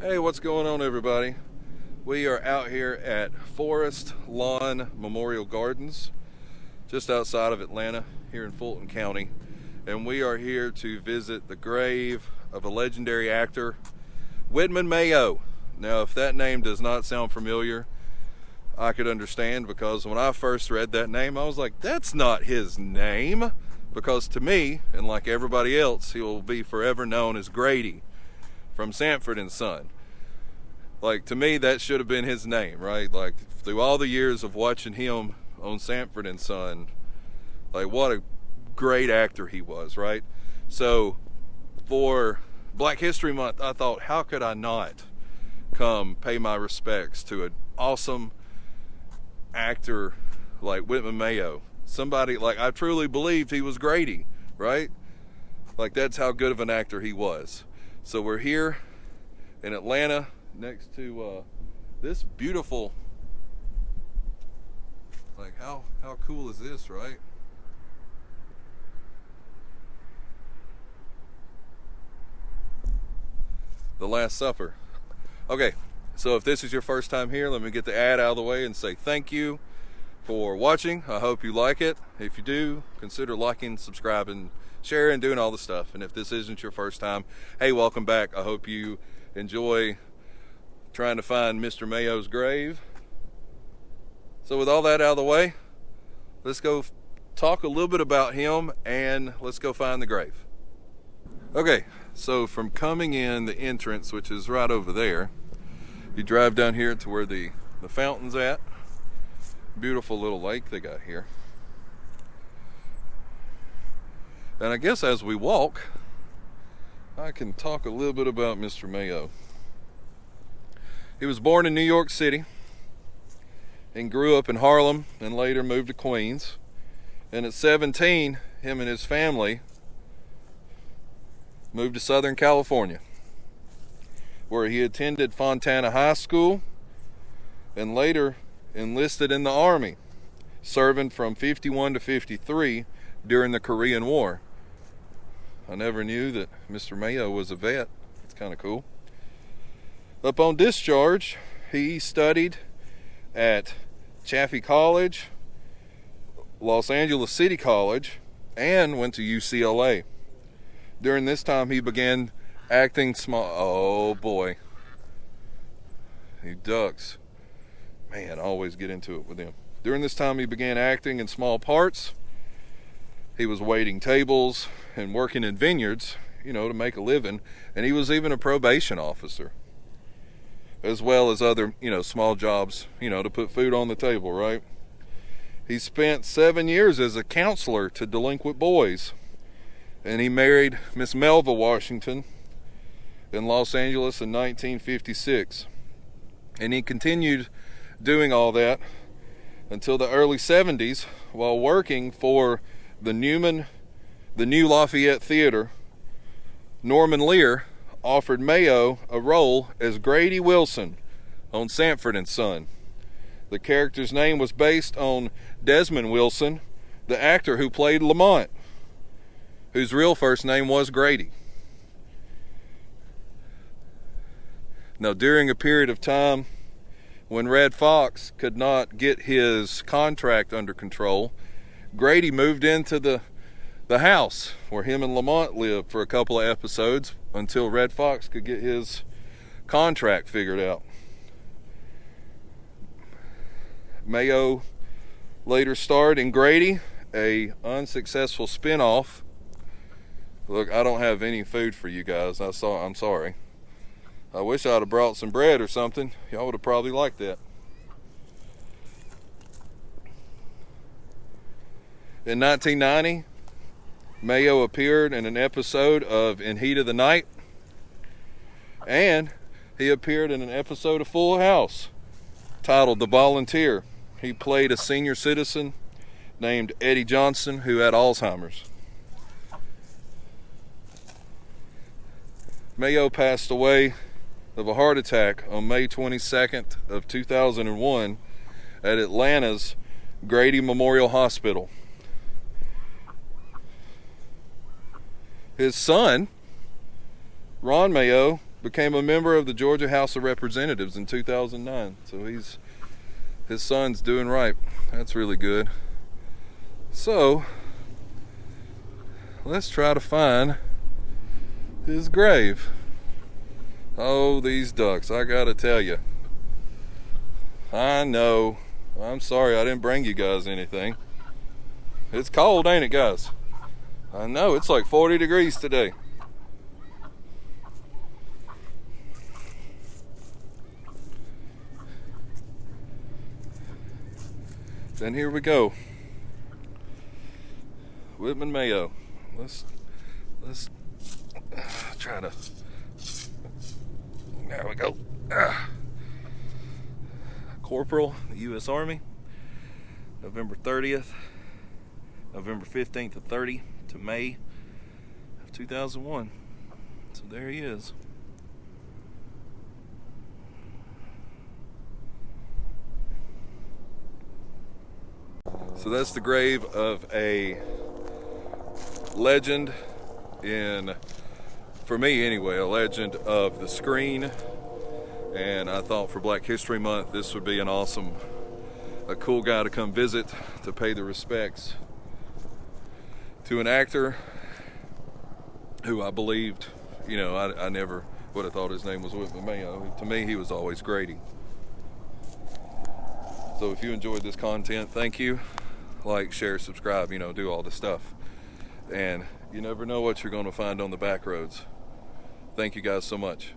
Hey, what's going on, everybody? We are out here at Forest Lawn Memorial Gardens, just outside of Atlanta, here in Fulton County. And we are here to visit the grave of a legendary actor, Whitman Mayo. Now, if that name does not sound familiar, I could understand, because when I first read that name, I was like, that's not his name. Because to me, and like everybody else, he will be forever known as Grady from Sanford and Son. Like, to me, that should have been his name, right? Like, through all the years of watching him on Sanford and Son, like, what a great actor he was, right? So, for Black History Month, I thought, how could I not come pay my respects to an awesome actor like Whitman Mayo? Somebody, like, I truly believed he was Grady, right? Like, that's how good of an actor he was. So we're here in Atlanta next to this beautiful, like, how cool is this, right? The Last Supper. Okay, so if this is your first time here, let me get the ad out of the way and say thank you for watching. I hope you like it. If you do, consider liking, subscribing, sharing, doing all the stuff. And if this isn't your first time, hey, welcome back. I hope you enjoy trying to find Mr. Mayo's grave. So with all that out of the way, let's go talk a little bit about him, and let's go find the grave. Okay, so from coming in the entrance, which is right over there, you drive down here to where the fountain's at. Beautiful little lake they got here. And I guess as we walk, I can talk a little bit about Mr. Mayo. He was born in New York City and grew up in Harlem, and later moved to Queens. And at 17, him and his family moved to Southern California, where he attended Fontana High School and later enlisted in the Army, serving from 51 to 53 during the Korean War. I never knew that Mr. Mayo was a vet. It's kind of cool. Upon discharge, he studied at Chaffey College, Los Angeles City College, and went to UCLA. During this time, he began acting small. Oh boy, he ducks. Man, I always get into it with him. During this time, he began acting in small parts. He was waiting tables and working in vineyards, to make a living. And he was even a probation officer, as well as other, small jobs, to put food on the table, right? He spent 7 years as a counselor to delinquent boys. And he married Miss Melva Washington in Los Angeles in 1956. And he continued doing all that until the early 70s, while working for the New Lafayette Theater. Norman Lear offered Mayo a role as Grady Wilson on Sanford and Son. The character's name was based on Desmond Wilson, the actor who played Lamont, whose real first name was Grady. Now, during a period of time when Red Fox could not get his contract under control, Grady moved into the house where him and Lamont lived for a couple of episodes until Red Fox could get his contract figured out. Mayo later starred in Grady, a unsuccessful spinoff. Look, I don't have any food for you guys. I'm sorry. I wish I'd have brought some bread or something. Y'all would have probably liked that. In 1990, Mayo appeared in an episode of In Heat of the Night, and he appeared in an episode of Full House titled The Volunteer. He played a senior citizen named Eddie Johnson who had Alzheimer's. Mayo passed away of a heart attack on May 22nd of 2001 at Atlanta's Grady Memorial Hospital. His son, Ron Mayo, became a member of the Georgia House of Representatives in 2009. So his son's doing right. That's really good. So let's try to find his grave. Oh, these ducks, I gotta tell you. I know. I'm sorry I didn't bring you guys anything. It's cold, ain't it, guys? I know, it's like 40 degrees today. Then here we go. Whitman Mayo. Let's try to. There we go. Corporal, the U.S. Army, November 30th, November 15th to 30 to May of 2001. So there he is. So that's the grave of a legend for me anyway, a legend of the screen. And I thought for Black History Month, this would be a cool guy to come visit, to pay the respects to an actor who I believed, I never would have thought his name was Whitman Mayo. To me, he was always Grady. So if you enjoyed this content, thank you. Like, share, subscribe, do all this stuff. And you never know what you're going to find on the back roads. Thank you guys so much.